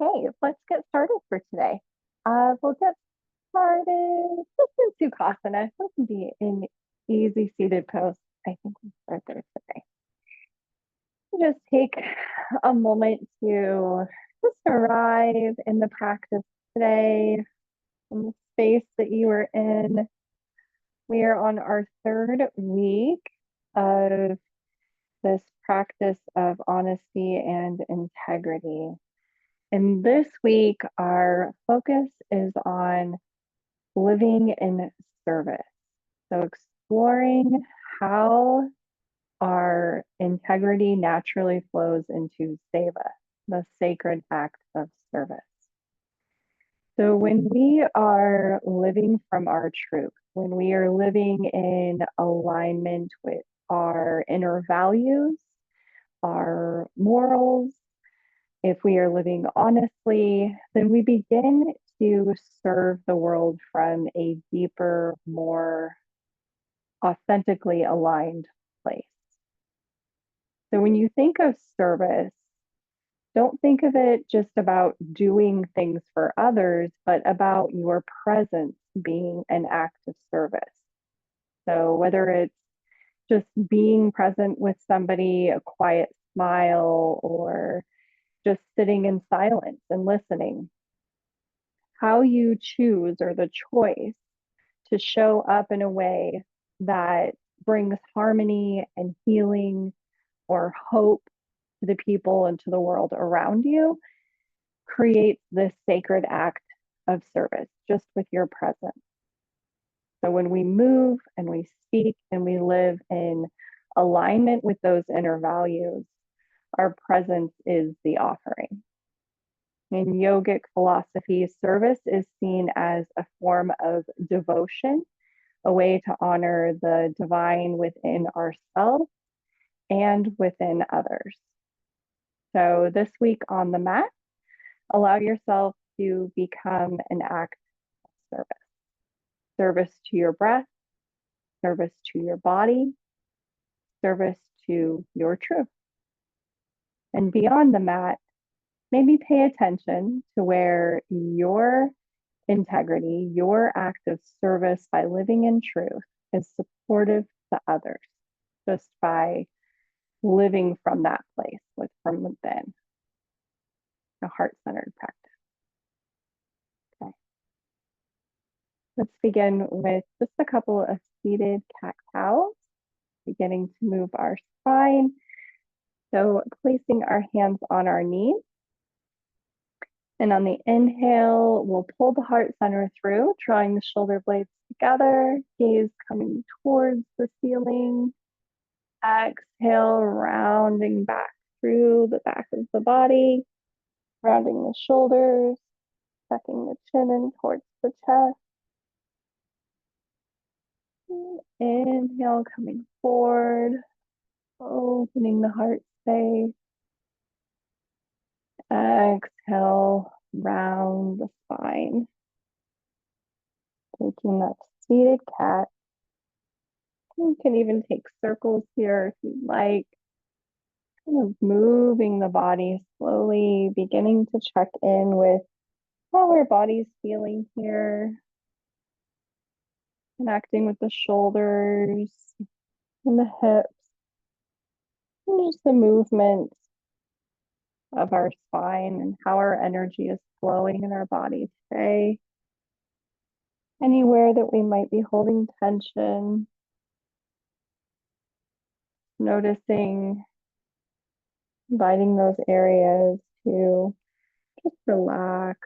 Okay, let's get started for today. We'll get started just in Sukhasana. This can be an easy seated pose. I think we'll start there today. Just take a moment to just arrive in the practice today, in the space that you are in. We are on our third week of this practice of honesty and integrity. And this week, our focus is on living in service. So, exploring how our integrity naturally flows into seva, the sacred act of service. So, when we are living from our truth, when we are living in alignment with our inner values, our morals, if we are living honestly, then we begin to serve the world from a deeper, more authentically aligned place. So when you think of service, don't think of it just about doing things for others, but about your presence being an act of service. So whether it's just being present with somebody, a quiet smile, or just sitting in silence and listening, how you choose or the choice to show up in a way that brings harmony and healing or hope to the people and to the world around you creates this sacred act of service just with your presence. So when we move and we speak and we live in alignment with those inner values, our presence is the offering. In yogic philosophy, service is seen as a form of devotion, a way to honor the divine within ourselves and within others. So this week on the mat, allow yourself to become an act of service. Service to your breath, service to your body, service to your truth. And beyond the mat, maybe pay attention to where your integrity, your act of service by living in truth is supportive to others, just by living from that place, from within, a heart-centered practice. Okay. Let's begin with just a couple of seated cat-cows, beginning to move our spine. So placing our hands on our knees. And on the inhale, we'll pull the heart center through, drawing the shoulder blades together, gaze coming towards the ceiling. Exhale, rounding back through the back of the body, rounding the shoulders, tucking the chin in towards the chest. Inhale, coming forward, opening the heart space. Exhale, round the spine. Taking that seated cat. You can even take circles here if you'd like. Kind of moving the body slowly, beginning to check in with how our body's feeling here. Connecting with the shoulders and the hips. And just the movement of our spine and how our energy is flowing in our body today. Anywhere that we might be holding tension, noticing, inviting those areas to just relax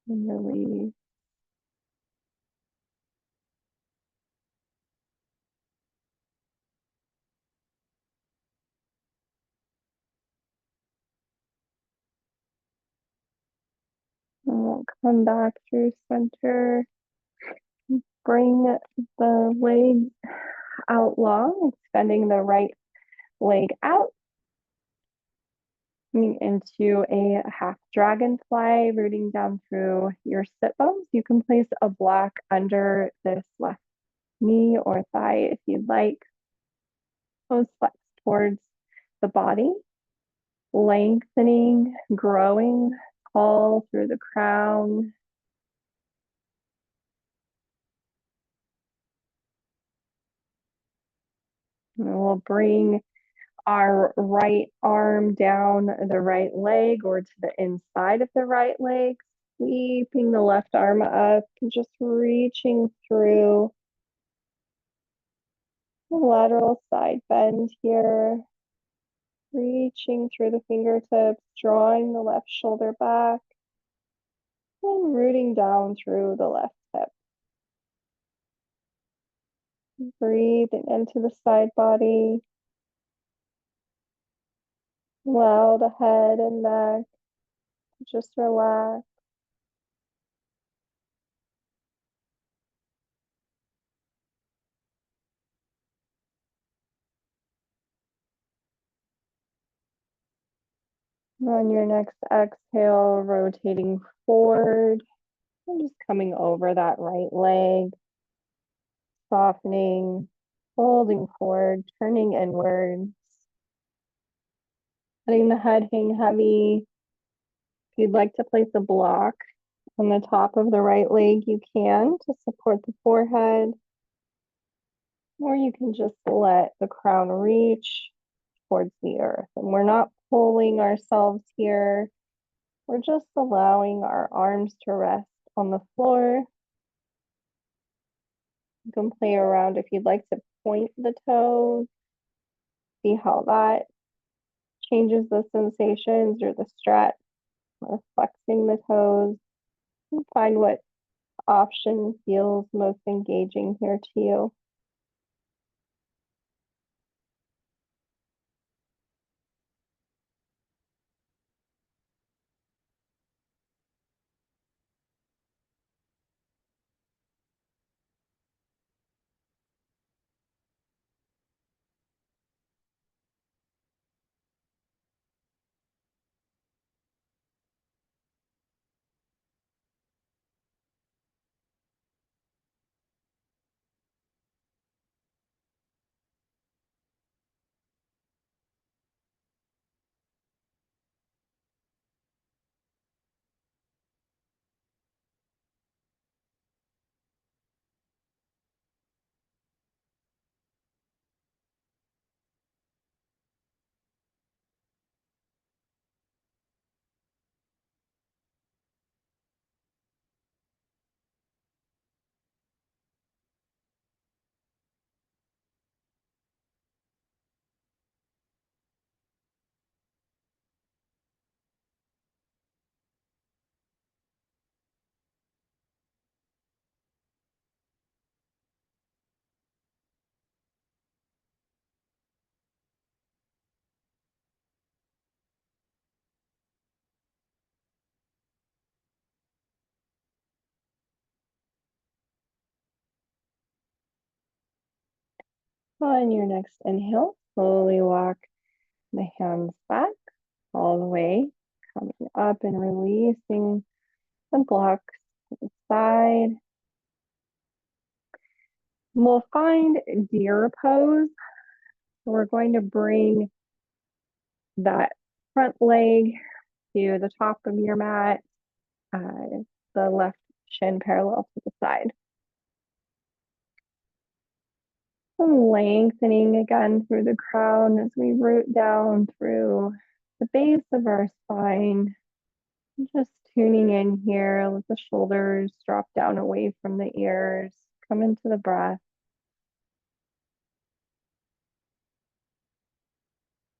and release. And we'll come back through center. Bring the legs out long, extending the right leg out. Into a half dragonfly, rooting down through your sit bones. You can place a block under this left knee or thigh if you'd like. Toes flex towards the body, lengthening, growing all through the crown. And we'll bring our right arm down the right leg or to the inside of the right leg, sweeping the left arm up and just reaching through the lateral side bend here, reaching through the fingertips, drawing the left shoulder back and rooting down through the left hip. Breathing into the side body. Allow the head and neck to just relax. On your next exhale, rotating forward and just coming over that right leg, softening, folding forward, turning inwards, letting the head hang heavy. If you'd like to place a block on the top of the right leg, you can to support the forehead, or you can just let the crown reach towards the earth. And we're not pulling ourselves here. We're just allowing our arms to rest on the floor. You can play around if you'd like to point the toes, see how that changes the sensations or the stretch, or flexing the toes, and find what option feels most engaging here to you. On your next inhale, slowly walk the hands back all the way, coming up and releasing the blocks to the side. We'll find deer pose. We're going to bring that front leg to the top of your mat, the left shin parallel to the side. And lengthening again through the crown as we root down through the base of our spine. Just tuning in here, let the shoulders drop down away from the ears, come into the breath.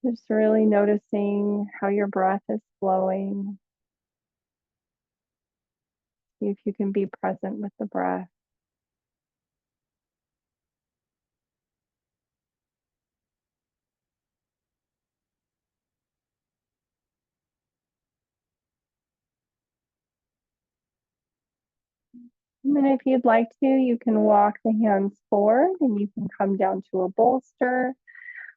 Just really noticing how your breath is flowing. See if you can be present with the breath. And then if you'd like to, you can walk the hands forward and you can come down to a bolster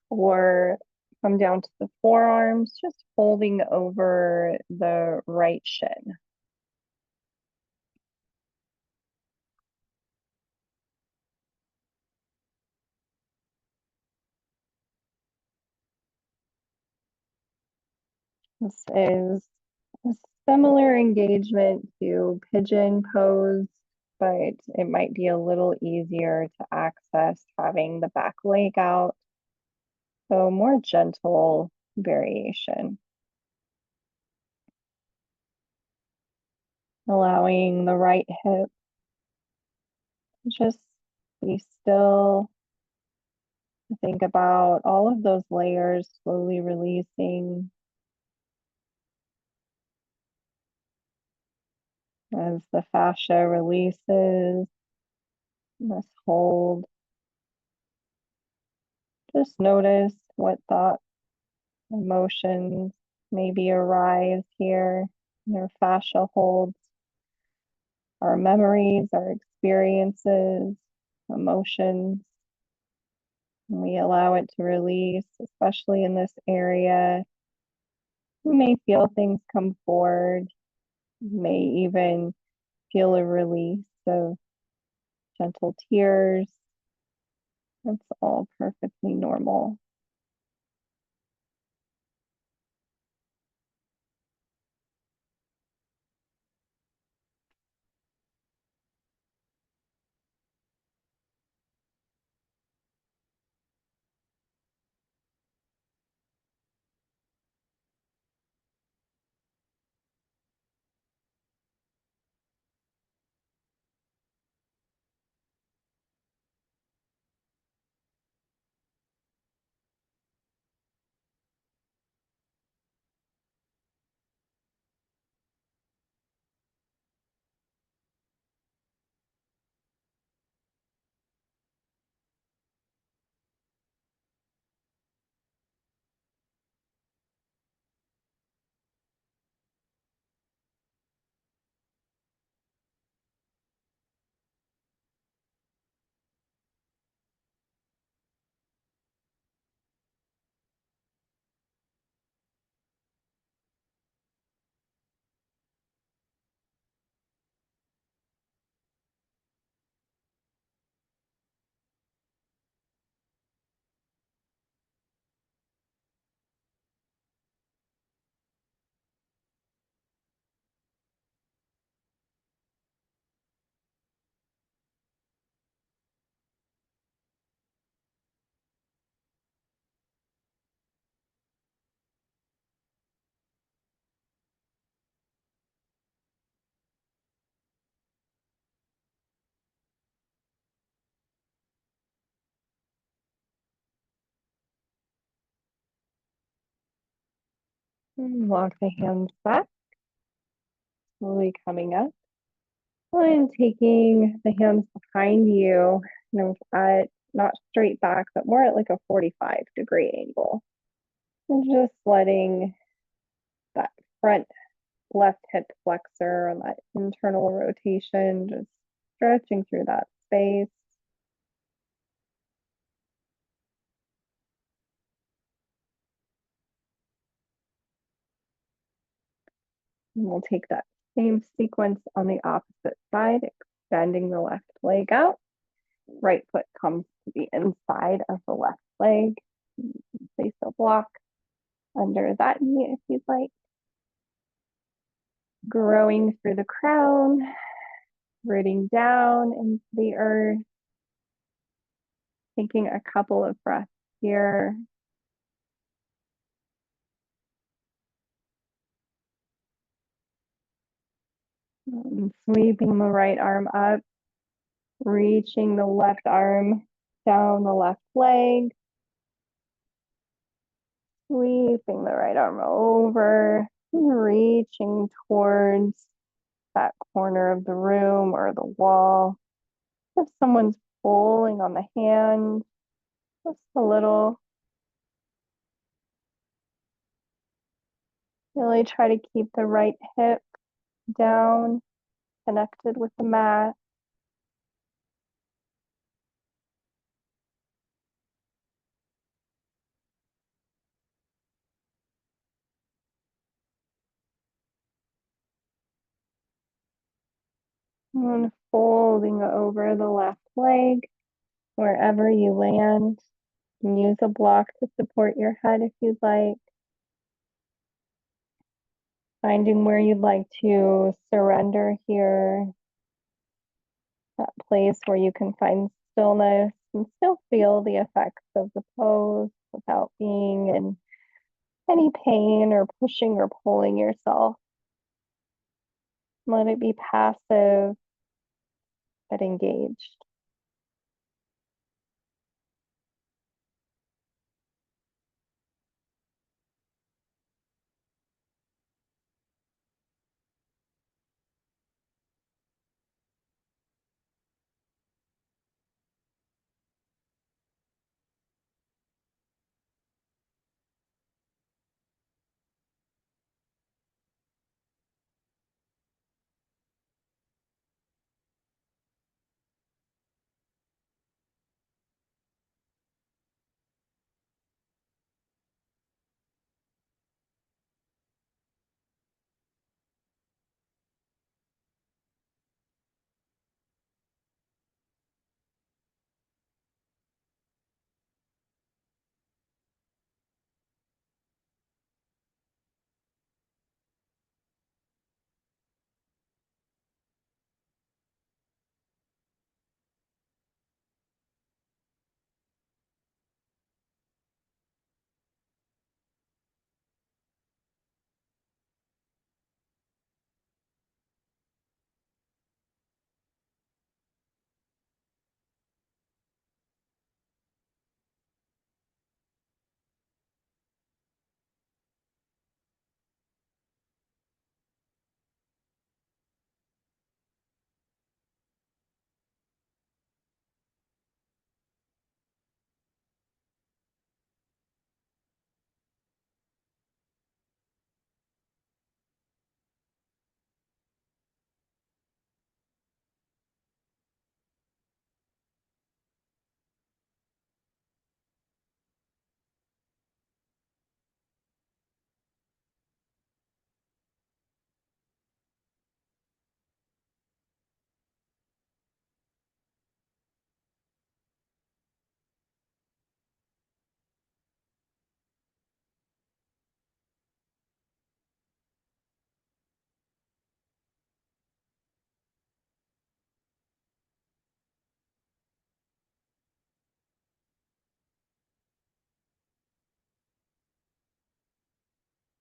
or come down to the forearms, just holding over the right shin. This is Similar engagement to pigeon pose, but it might be a little easier to access having the back leg out. So more gentle variation, allowing the right hip to just be still. Think about all of those layers slowly releasing as the fascia releases. This hold. Just notice what thoughts, emotions maybe arise here. Your fascia holds our memories, our experiences, emotions. And we allow it to release, especially in this area. You may feel things come forward. You may even feel a release of gentle tears. That's all perfectly normal. And walk the hands back, slowly coming up. And taking the hands behind you, at not straight back, but more at like a 45-degree angle. And just letting that front left hip flexor and that internal rotation, just stretching through that space. And we'll take that same sequence on the opposite side, extending the left leg out. Right foot comes to the inside of the left leg. Place a block under that knee if you'd like. Growing through the crown, rooting down into the earth. Taking a couple of breaths here. Sweeping the right arm up, reaching the left arm down the left leg, sweeping the right arm over, reaching towards that corner of the room or the wall. If someone's pulling on the hand, just a little. Really try to keep the right hip down, connected with the mat. And folding over the left leg wherever you land. You can use a block to support your head if you'd like. Finding where you'd like to surrender here, that place where you can find stillness and still feel the effects of the pose without being in any pain or pushing or pulling yourself. Let it be passive but engaged.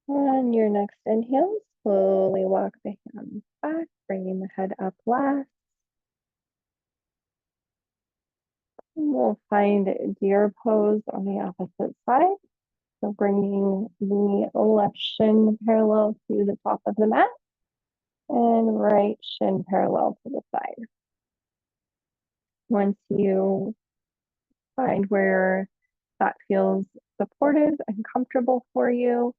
On your next inhale, slowly walk the hands back, bringing the head up last. And we'll find deer pose on the opposite side. So bringing the left shin parallel to the top of the mat and right shin parallel to the side. Once you find where that feels supportive and comfortable for you,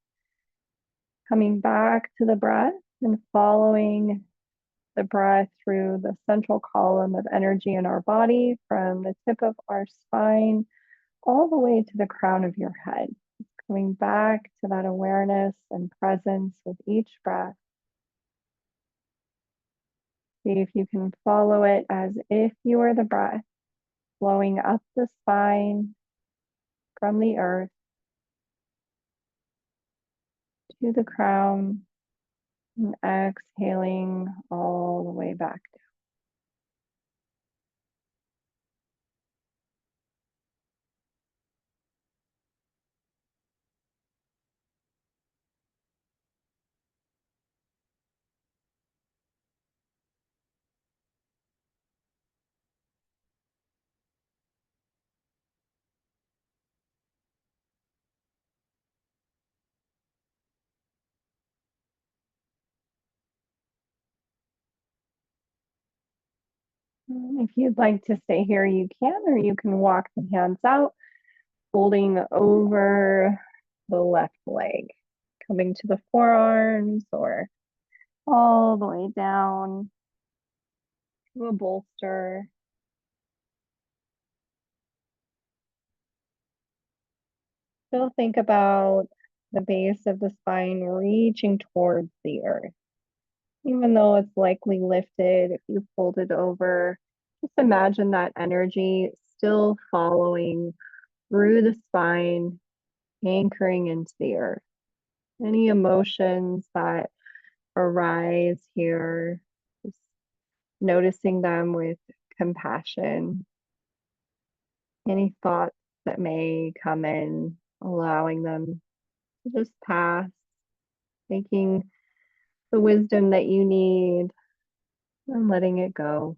coming back to the breath and following the breath through the central column of energy in our body from the tip of our spine all the way to the crown of your head. Coming back to that awareness and presence with each breath. See if you can follow it as if you are the breath flowing up the spine from the earth to the crown and exhaling all the way back down. If you'd like to stay here, you can, or you can walk the hands out, folding over the left leg, coming to the forearms or all the way down to a bolster. Still think about the base of the spine reaching towards the earth. Even though it's likely lifted, if you fold it over, just imagine that energy still following through the spine, anchoring into the earth. Any emotions that arise here, just noticing them with compassion. Any thoughts that may come in, allowing them to just pass, taking the wisdom that you need and letting it go.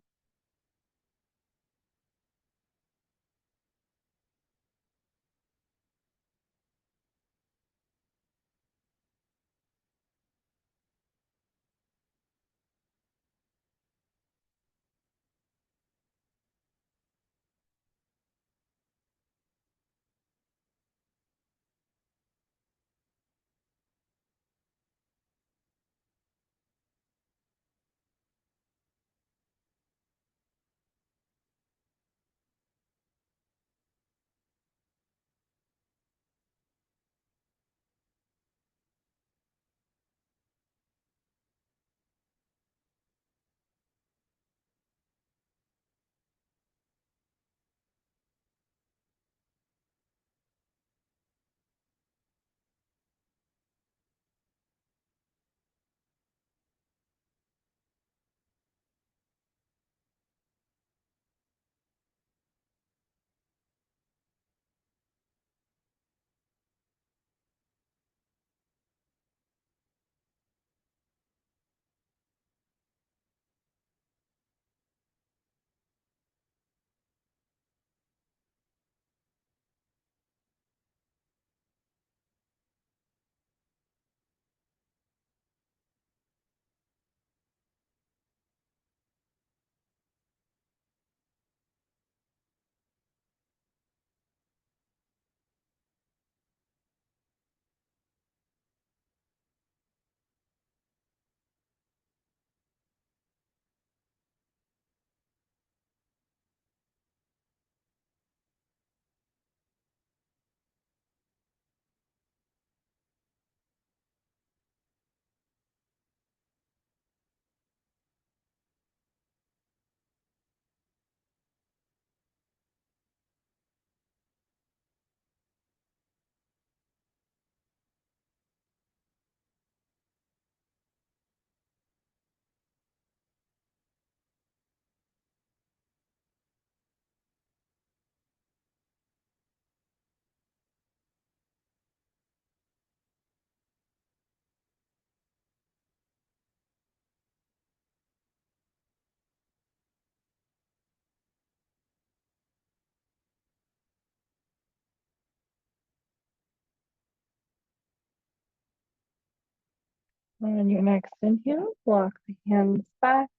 On your next inhale, walk the hands back.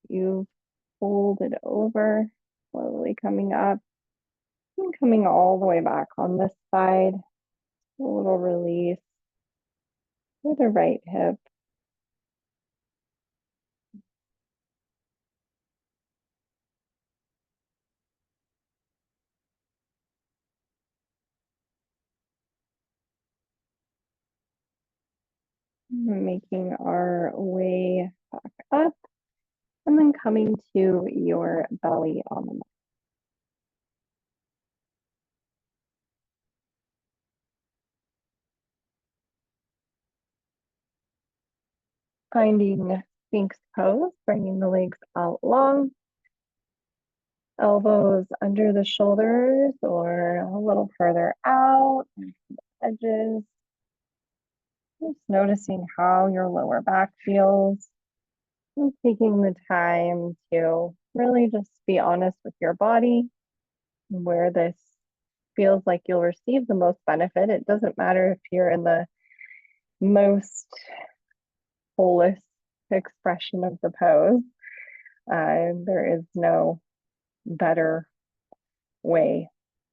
You fold it over, slowly coming up and coming all the way back on this side. A little release with the right hip. Making our way back up and then coming to your belly on the mat. Finding Sphinx pose, bringing the legs out long, elbows under the shoulders or a little further out, edges. Just noticing how your lower back feels and taking the time to really just be honest with your body, where this feels like you'll receive the most benefit. It doesn't matter if you're in the most fullest expression of the pose. There is no better way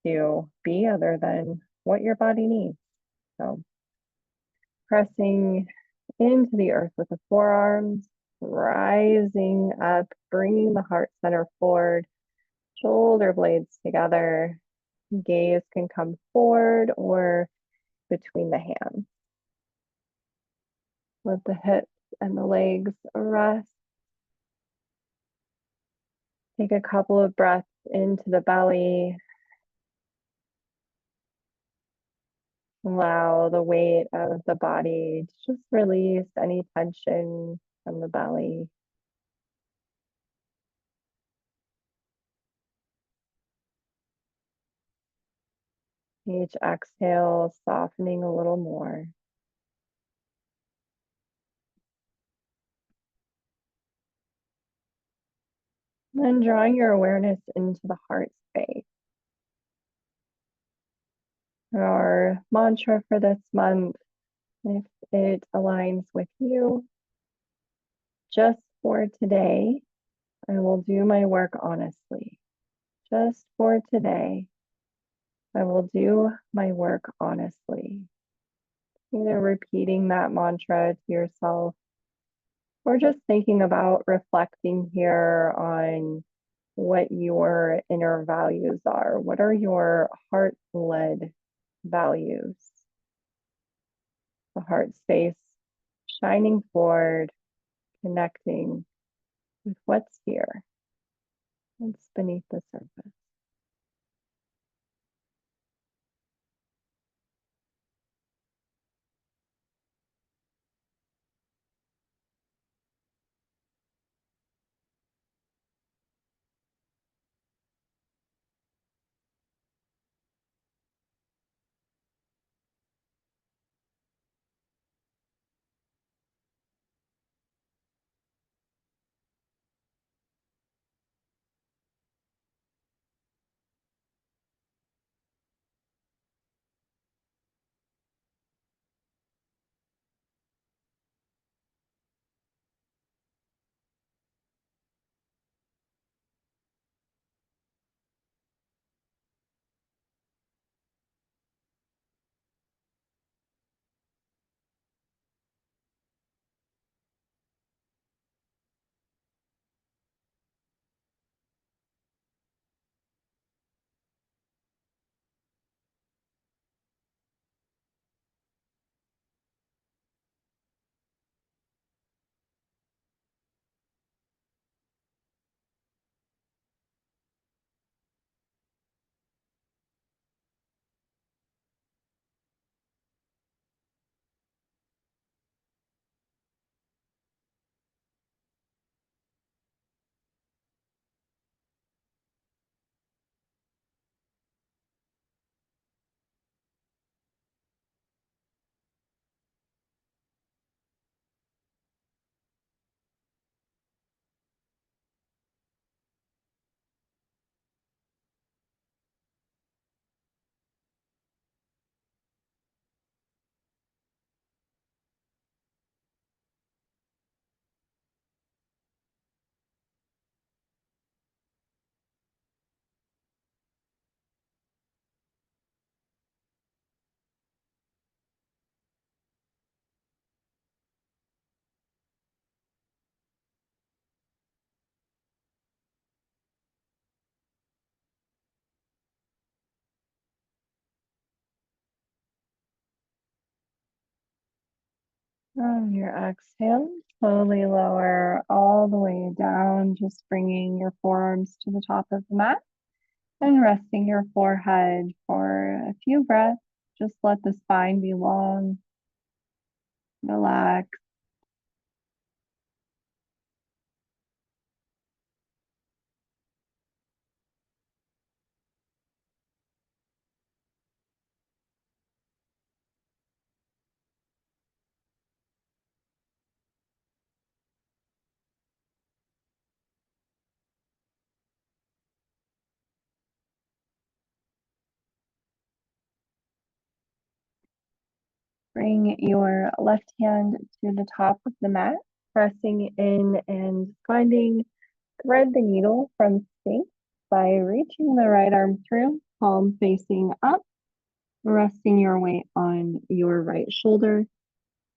to be other than what your body needs. So pressing into the earth with the forearms, rising up, bringing the heart center forward, shoulder blades together. Gaze can come forward or between the hands. Let the hips and the legs rest. Take a couple of breaths into the belly. Allow the weight of the body to just release any tension from the belly. Each exhale, softening a little more. And drawing your awareness into the heart space. Our mantra for this month, if it aligns with you, just for today, I will do my work honestly. Just for today, I will do my work honestly. Either repeating that mantra to yourself or just thinking about reflecting here on what your inner values are. What are your heart-led values? The heart space shining forward, connecting with what's here, what's beneath the surface. On your exhale, slowly lower all the way down, just bringing your forearms to the top of the mat and resting your forehead for a few breaths. Just let the spine be long, relax. Bring your left hand to the top of the mat, pressing in and finding thread the needle from space by reaching the right arm through, palm facing up, resting your weight on your right shoulder.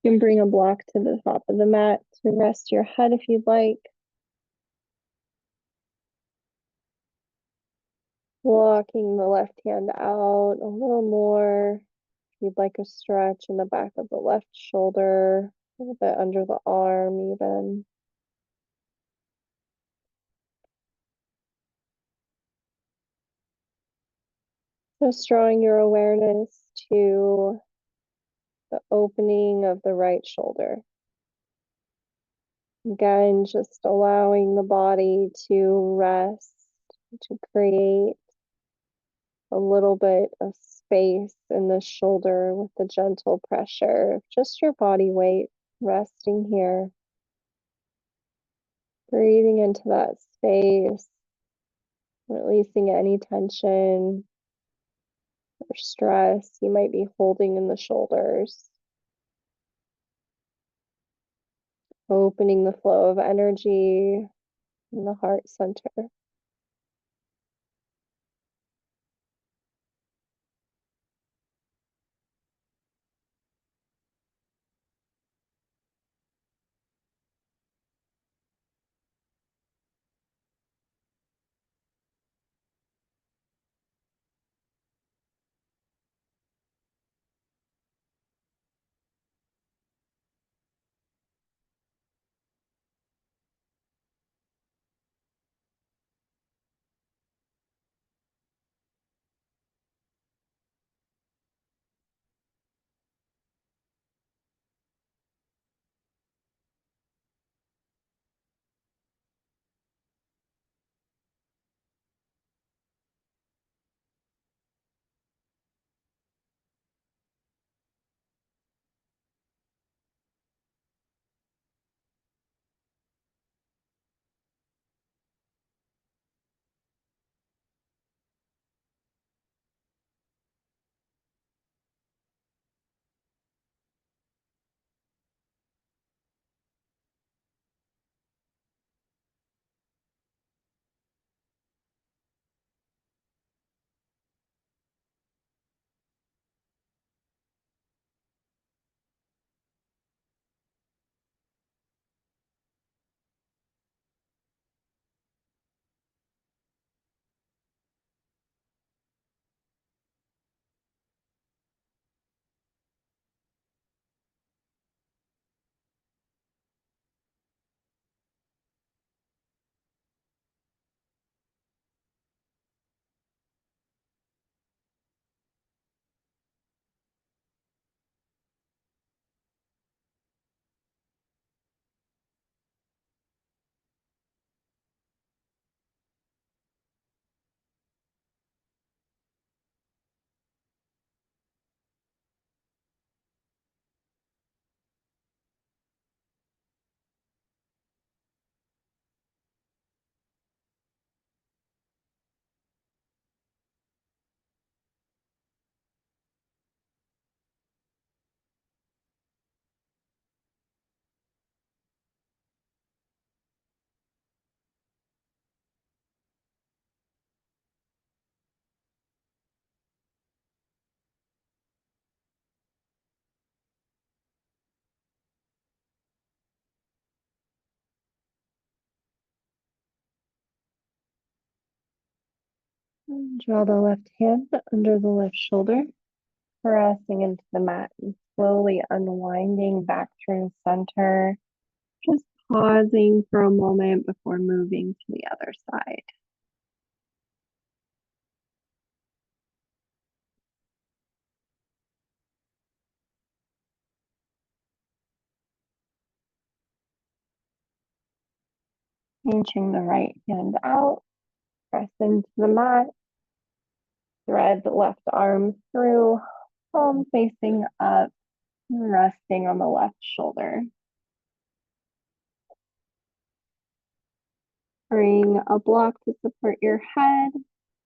You can bring a block to the top of the mat to rest your head if you'd like. Walking the left hand out a little more. If you'd like a stretch in the back of the left shoulder, a little bit under the arm even. Just drawing your awareness to the opening of the right shoulder. Again, just allowing the body to rest, to create a little bit of space in the shoulder with the gentle pressure of just your body weight resting here. Breathing into that space, releasing any tension or stress you might be holding in the shoulders. Opening the flow of energy in the heart center. And draw the left hand under the left shoulder, pressing into the mat and slowly unwinding back through center. Just pausing for a moment before moving to the other side. Reaching the right hand out, press into the mat, thread the left arm through, palm facing up, resting on the left shoulder. Bring a block to support your head.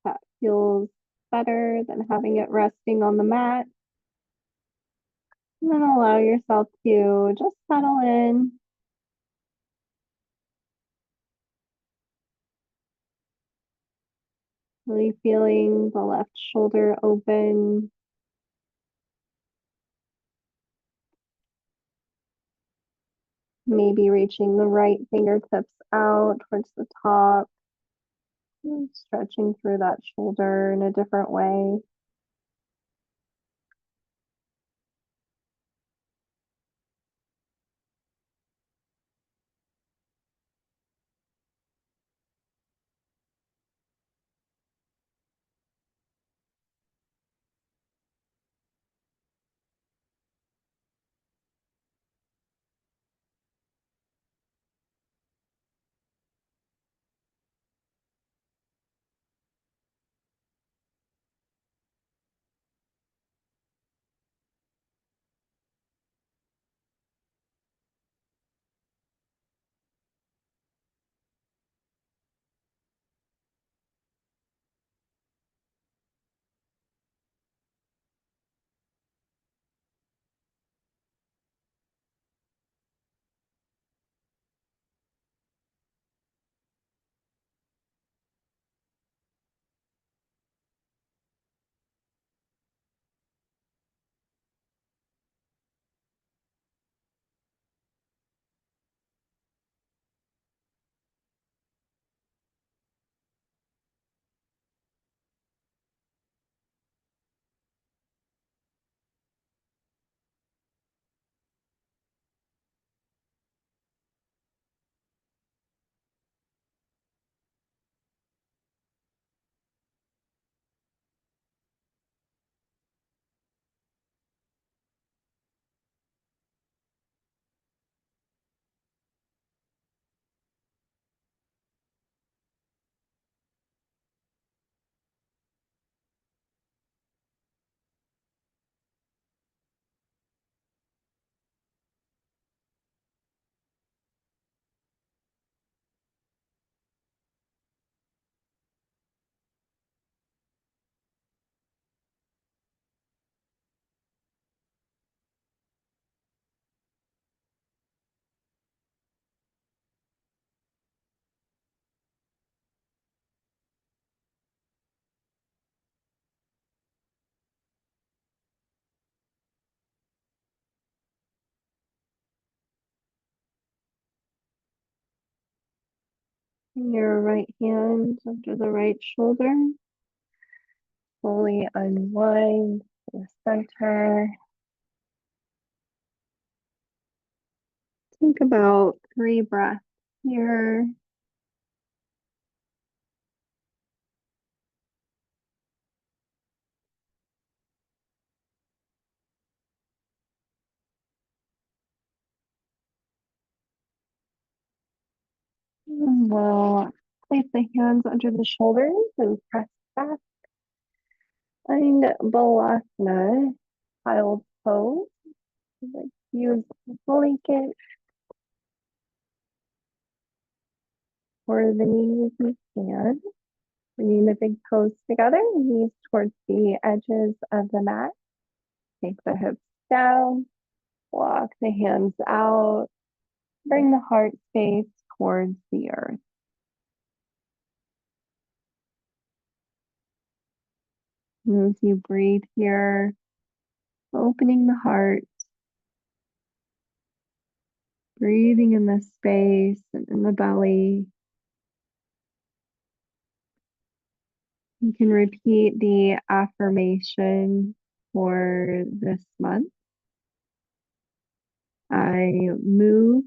That feels better than having it resting on the mat. And then allow yourself to just settle in. Really feeling the left shoulder open. Maybe reaching the right fingertips out towards the top. And stretching through that shoulder in a different way. Your right hand under the right shoulder. Slowly unwind to the center. Think about 3 breaths here. And we'll place the hands under the shoulders and press back. Find Balasana, child's pose. Like use a blanket for the knees and stand. Bringing the big toes together, knees towards the edges of the mat. Take the hips down, walk the hands out, bring the heart space towards the earth. And as you breathe here, opening the heart, breathing in the space and in the belly. You can repeat the affirmation for this month. I move,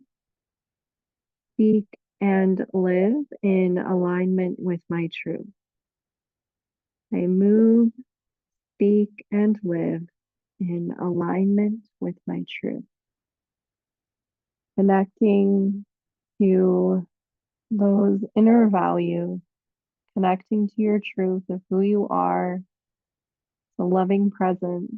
speak, and live in alignment with my truth. I move, speak, and live in alignment with my truth. Connecting to those inner values, connecting to your truth of who you are, the loving presence.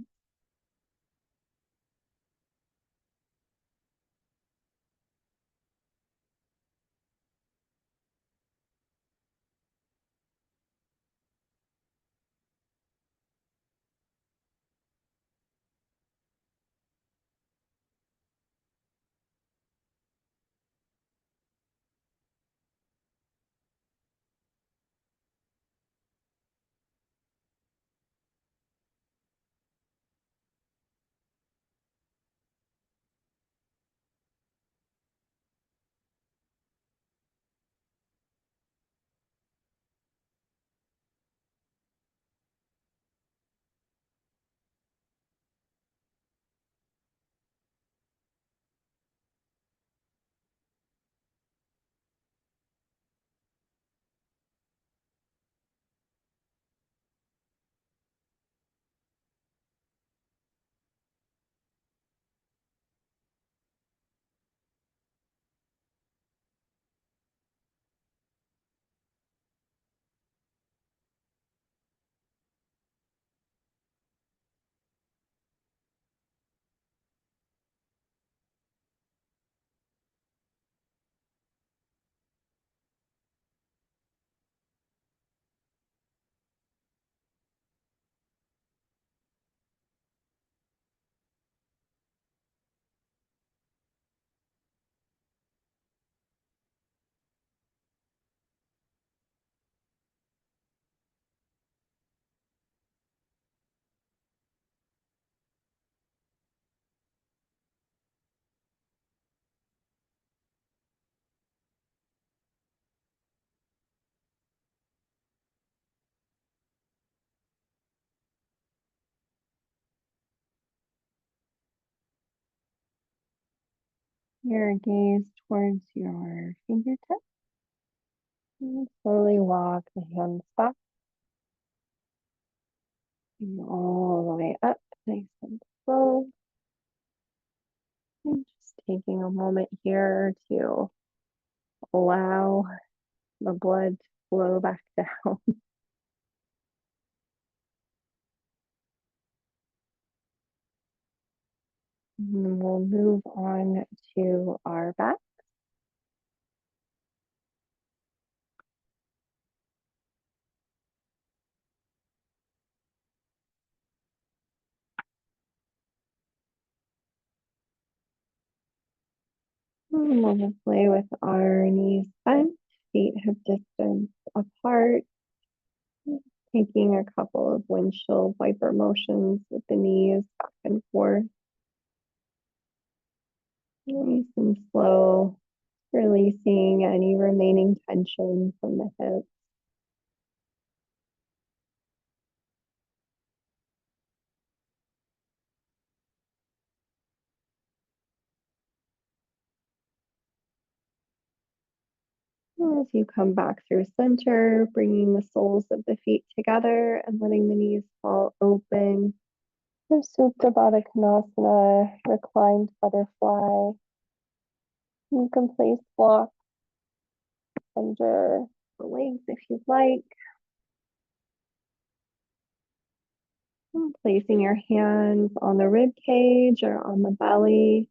Your gaze towards your fingertips. And slowly walk the hands back and all the way up, nice and slow. And just taking a moment here to allow the blood to flow back down. And we'll move on to our back. And we'll just lay with our knees bent, feet hip distance apart. Taking a couple of windshield wiper motions with the knees back and forth. Nice and slow. releasing any remaining tension from the hips. As you come back through center, bringing the soles of the feet together and letting the knees fall open. The Supta Baddha Konasana, reclined butterfly. You can place blocks under the legs if you'd like. And placing your hands on the rib cage or on the belly.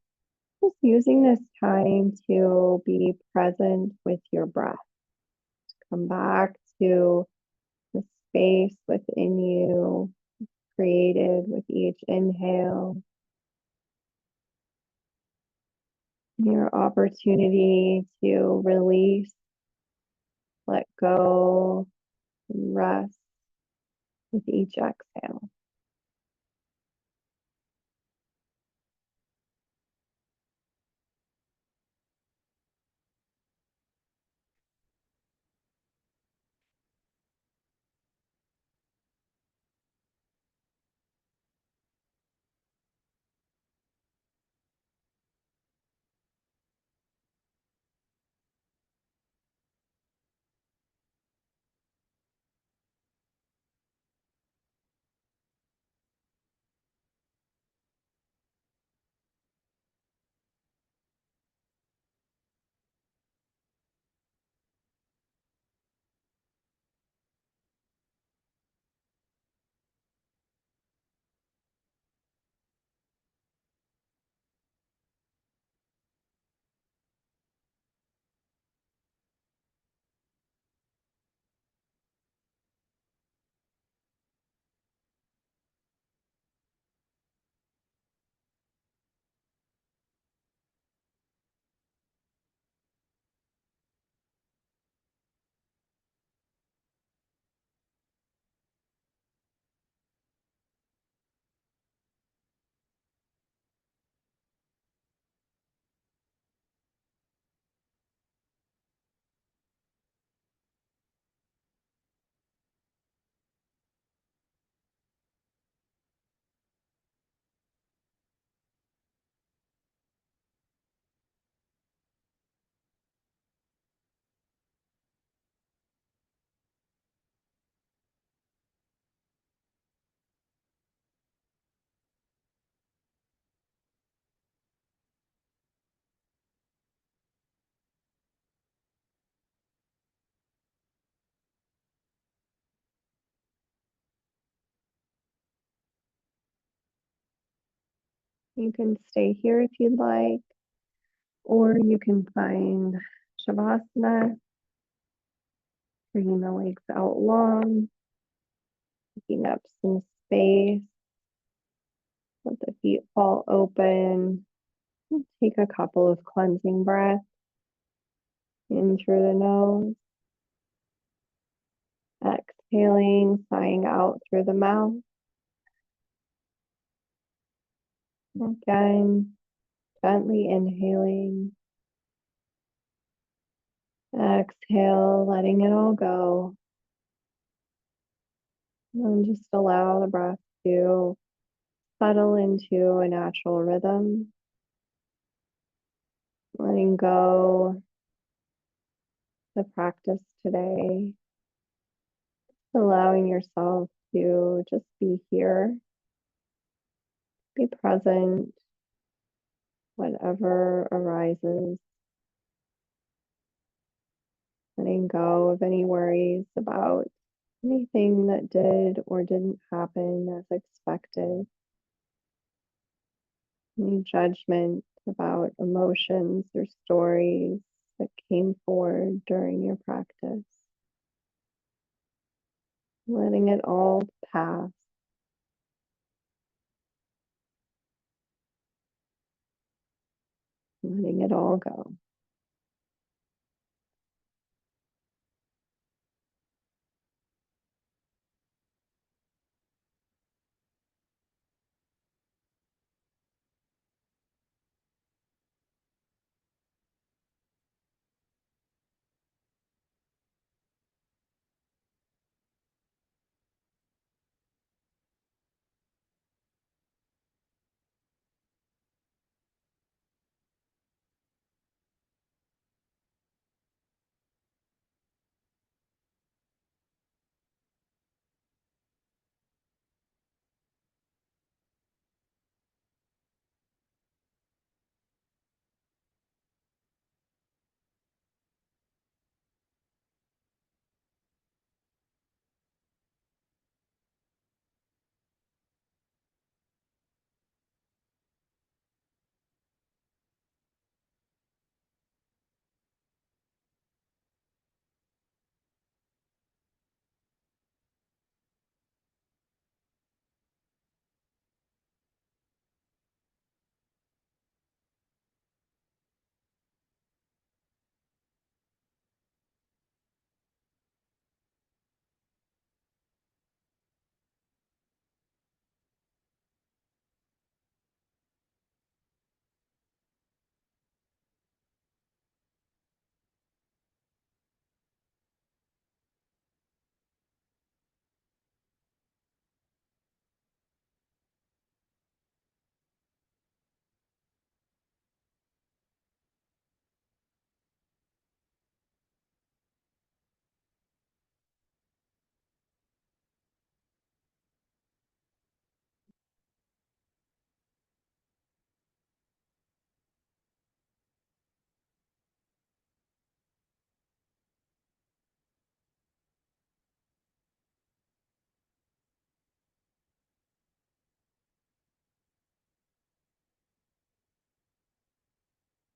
Just using this time to be present with your breath. Come back to the space within you, created with each inhale. Your opportunity to release, let go, and rest with each exhale. You can stay here if you'd like, or you can find Shavasana, bringing the legs out long, picking up some space, let the feet fall open. Take a couple of cleansing breaths in through the nose, exhaling, sighing out through the mouth. Again, gently inhaling, exhale, letting it all go. And just allow the breath to settle into a natural rhythm, letting go the practice today, allowing yourself to just be here, be present, whatever arises, letting go of any worries about anything that did or didn't happen as expected, any judgment about emotions or stories that came forward during your practice. Letting it all pass. Letting it all go.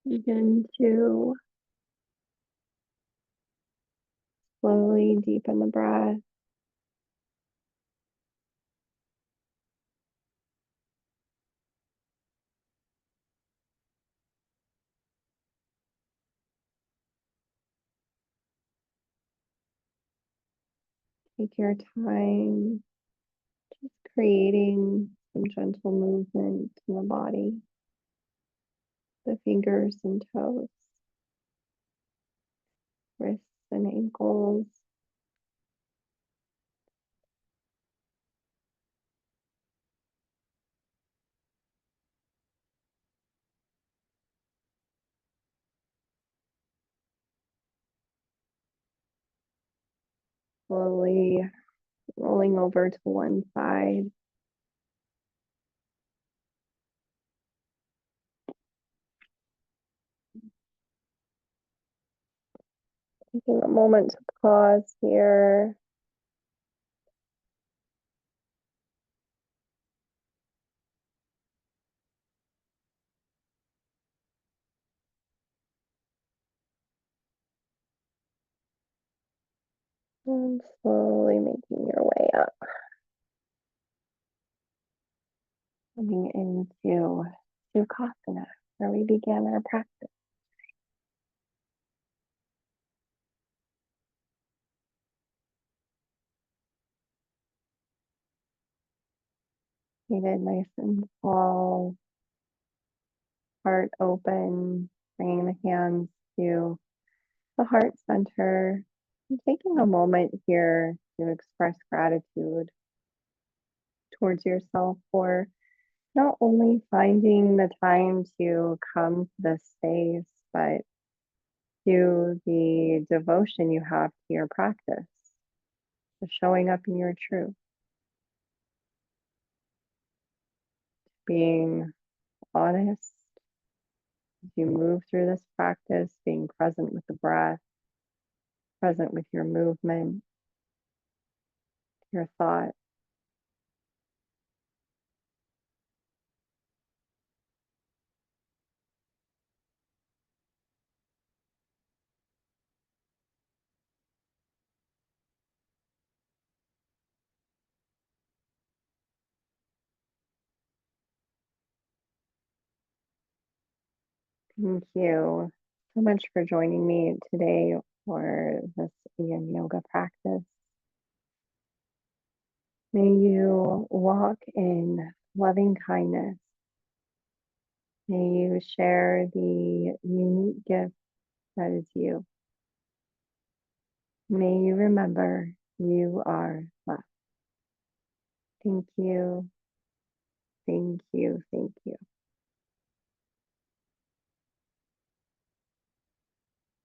Begin to slowly deepen the breath. Take your time, just creating some gentle movement in the body, the fingers and toes, wrists and ankles. Slowly rolling over to one side. Taking a moment to pause here. And slowly making your way up. Coming into Sukhasana, where we began our practice. Seated nice and tall, heart open, bringing the hands to the heart center. And taking a moment here to express gratitude towards yourself for not only finding the time to come to this space, but to the devotion you have to your practice, to showing up in your truth, being honest as you move through this practice, being present with the breath, present with your movement, your thought. Thank you so much for joining me today for this Yin Yoga practice. May you walk in loving kindness. May you share the unique gift that is you. May you remember you are loved. Thank you. Thank you. Thank you.